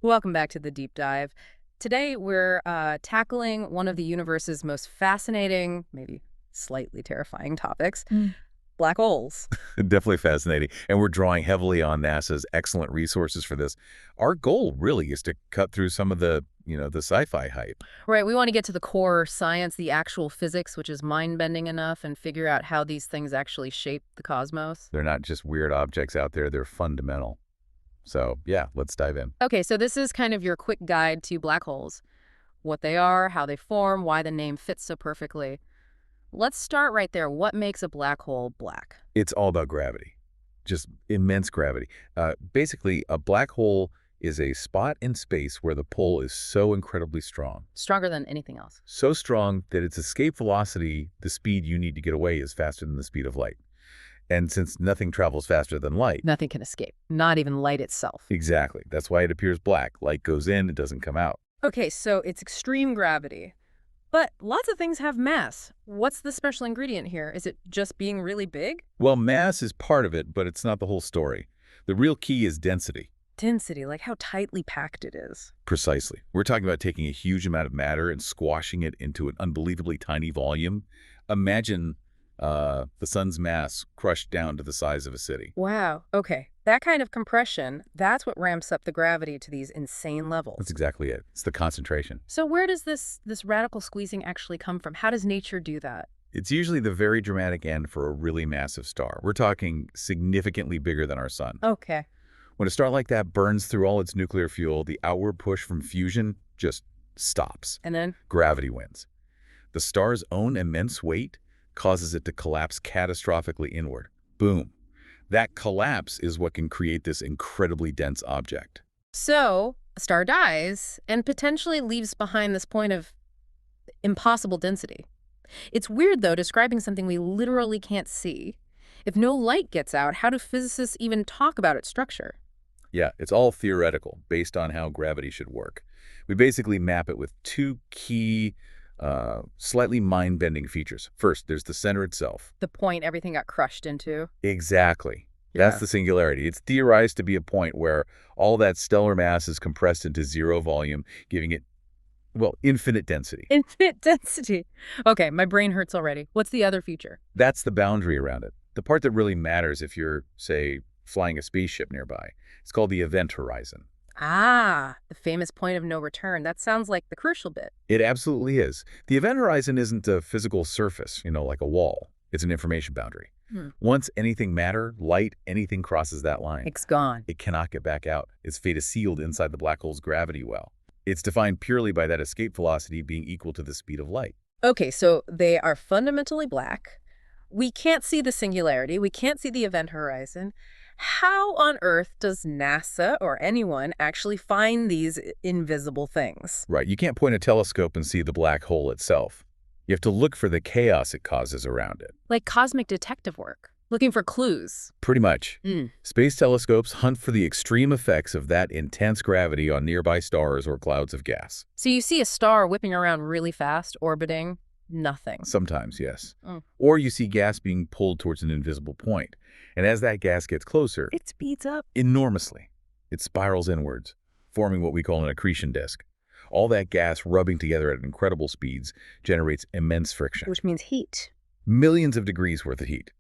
Welcome back to the deep dive. Today we're tackling one of the universe's most fascinating, maybe slightly terrifying topics, Mm. black holes. Definitely fascinating. And we're drawing heavily on NASA's excellent resources for this. Our goal really is to cut through some of the sci-fi hype. Right, we want to get to the core science, the actual physics, which is mind-bending enough, and figure out how these things actually shape the cosmos. They're not just weird objects out there, they're fundamental. So, yeah, let's dive in. Okay, so this is kind of your quick guide to black holes, what they are, how they form, why the name fits so perfectly. Let's start right there. What makes a black hole black? It's all about gravity, just immense gravity. Basically, a black hole is a spot in space where the pull is so incredibly strong. Stronger than anything else. So strong that its escape velocity, the speed you need to get away, is faster than the speed of light. And since nothing travels faster than light, Nothing can escape, not even light itself. exactly, that's why it appears black. Light goes in, it doesn't come out. Okay, so it's extreme gravity. But lots of things have mass. What's the special ingredient here? Is it just being really big? Well, mass is part of it, but it's not the whole story. The real key is density. Density, like how tightly packed it is. Precisely. We're talking about taking a huge amount of matter and squashing it into an unbelievably tiny volume. Imagine the sun's mass crushed down to the size of a city. Wow, okay. That kind of compression, that's what ramps up the gravity to these insane That's levels. exactly it. It's the concentration. So where does this radical squeezing actually come from? How does nature do that? It's usually the very dramatic end for a really massive star. We're talking significantly bigger than our sun. Okay. When a star like that burns through all its nuclear fuel, the outward push from fusion just stops. And then? Gravity wins. The star's own immense weight causes it to collapse catastrophically inward. Boom. That collapse is what can create this incredibly dense object. So, a star dies and potentially leaves behind this point of impossible density. It's weird, though, describing something we literally can't see. If no light gets out, how do physicists even talk about its structure? Yeah, it's all theoretical, based on how gravity should work. We basically map it with two key, slightly mind-bending features. First, there's the center itself. The point everything got crushed into? Exactly. Yeah. That's the singularity. It's theorized to be a point where all that stellar mass is compressed into zero volume, giving it, well, infinite density. Infinite density. Okay, my brain hurts already. What's the other feature? That's the boundary around it. The part that really matters if you're, say, flying a spaceship nearby. It's called the event horizon. Ah, the famous point of no return. That sounds like the crucial bit. It absolutely is. The event horizon isn't a physical surface, like a wall. It's an information boundary. Once anything matter, light, anything crosses that line, It's gone. it cannot get back out. Its fate is sealed inside the black hole's gravity well. It's defined purely by that escape velocity being equal to the speed of light. Okay, so they are fundamentally black. We can't see the singularity. We can't see the event horizon. How on earth does NASA or anyone actually find these invisible things? Right, you can't point a telescope and see the black hole itself. You have to look for the chaos it causes around it. Like cosmic detective work, looking for clues. Pretty much. Mm. Space telescopes hunt for the extreme effects of that intense gravity on nearby stars or clouds of gas. So you see a star whipping around really fast, orbiting, nothing. Sometimes, yes. Mm. Or you see gas being pulled towards an invisible point. And as that gas gets closer, It speeds up. enormously, it spirals inwards, forming what we call an accretion disk. All that gas rubbing together at incredible speeds generates immense friction. Which means heat. Millions of degrees worth of heat.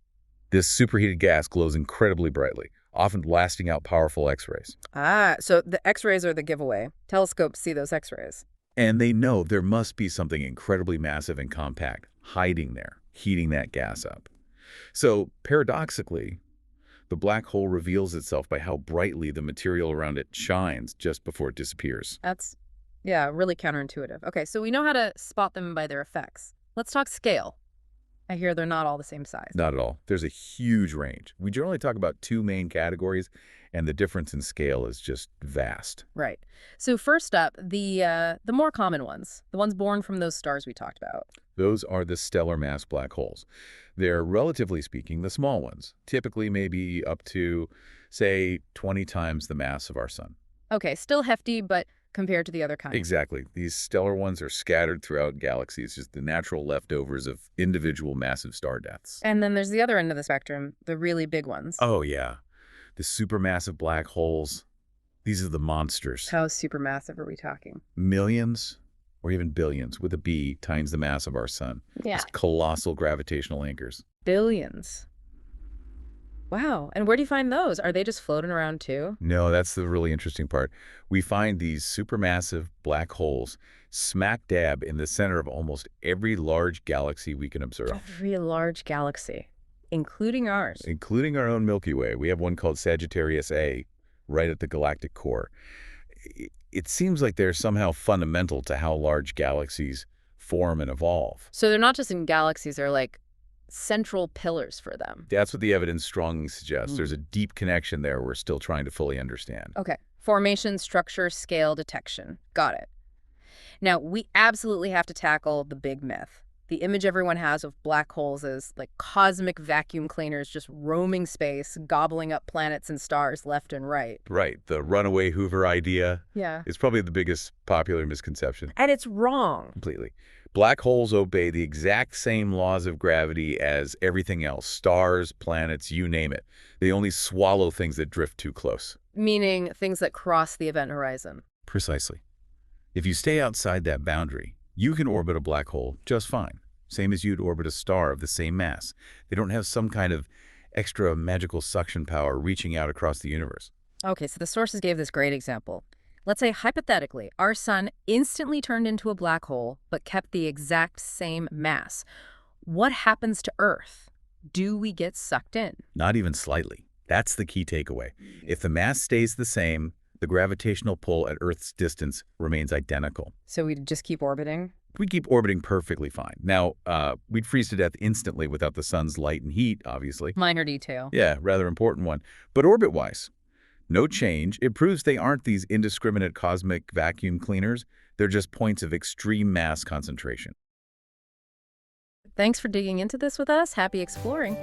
This superheated gas glows incredibly brightly, often blasting out powerful X-rays. Ah, so the X-rays are the giveaway. Telescopes see those X-rays. And they know there must be something incredibly massive and compact hiding there, heating that gas up. So, paradoxically, the black hole reveals itself by how brightly the material around it shines just before it disappears. That's, yeah, really counterintuitive. Okay, so we know how to spot them by their effects. Let's talk scale. I hear they're not all the same size. Not at all. There's a huge range. We generally talk about two main categories, and the difference in scale is just vast. Right. So first up, the more common ones, the ones born from those stars we talked about. Those are the stellar mass black holes. They're, relatively speaking, the small ones, typically maybe up to, say, 20 times the mass of our sun. Okay, still hefty, but compared to the other kinds. Exactly. These stellar ones are scattered throughout galaxies, just the natural leftovers of individual massive star deaths. And then there's the other end of the spectrum, the really big ones. Oh, yeah. The supermassive black holes. These are the monsters. How supermassive are we talking? Millions or even billions with a B times the mass of our sun. Yeah. These colossal gravitational anchors. Billions. Wow. And where do you find those? Are they just floating around too? No, that's the really interesting part. We find these supermassive black holes smack dab in the center of almost every large galaxy we can observe, Every large galaxy, including ours. including our own Milky Way. We have one called Sagittarius A right at the galactic core. It seems like they're somehow fundamental to how large galaxies form and evolve. So they're not just in galaxies, they're like central pillars for them. That's what the evidence strongly suggests. Mm. There's a deep connection there we're still trying to fully understand. Okay. Formation, structure, scale, detection. Got it. Now, we absolutely have to tackle the big myth. The image everyone has of black holes as like cosmic vacuum cleaners just roaming space, gobbling up planets and stars left and right. Right. The runaway Hoover idea Yeah. is probably the biggest popular misconception. And it's wrong. Completely. Black holes obey the exact same laws of gravity as everything else. Stars, planets, you name it. They only swallow things that drift too close. Meaning things that cross the event horizon. Precisely. If you stay outside that boundary, you can orbit a black hole just fine. Same as you'd orbit a star of the same mass. They don't have some kind of extra magical suction power reaching out across the universe. Okay, so the sources gave this great example. Let's say, hypothetically, our sun instantly turned into a black hole, but kept the exact same mass. What happens to Earth? Do we get sucked in? Not even slightly. That's the key takeaway. If the mass stays the same, the gravitational pull at Earth's distance remains identical. So we just keep orbiting? We'd keep orbiting perfectly fine. Now, we'd freeze to death instantly without the sun's light and heat, obviously. Minor detail. Yeah, rather important one. But orbit-wise, no change. It proves they aren't these indiscriminate cosmic vacuum cleaners. They're just points of extreme mass concentration. Thanks for digging into this with us. Happy exploring.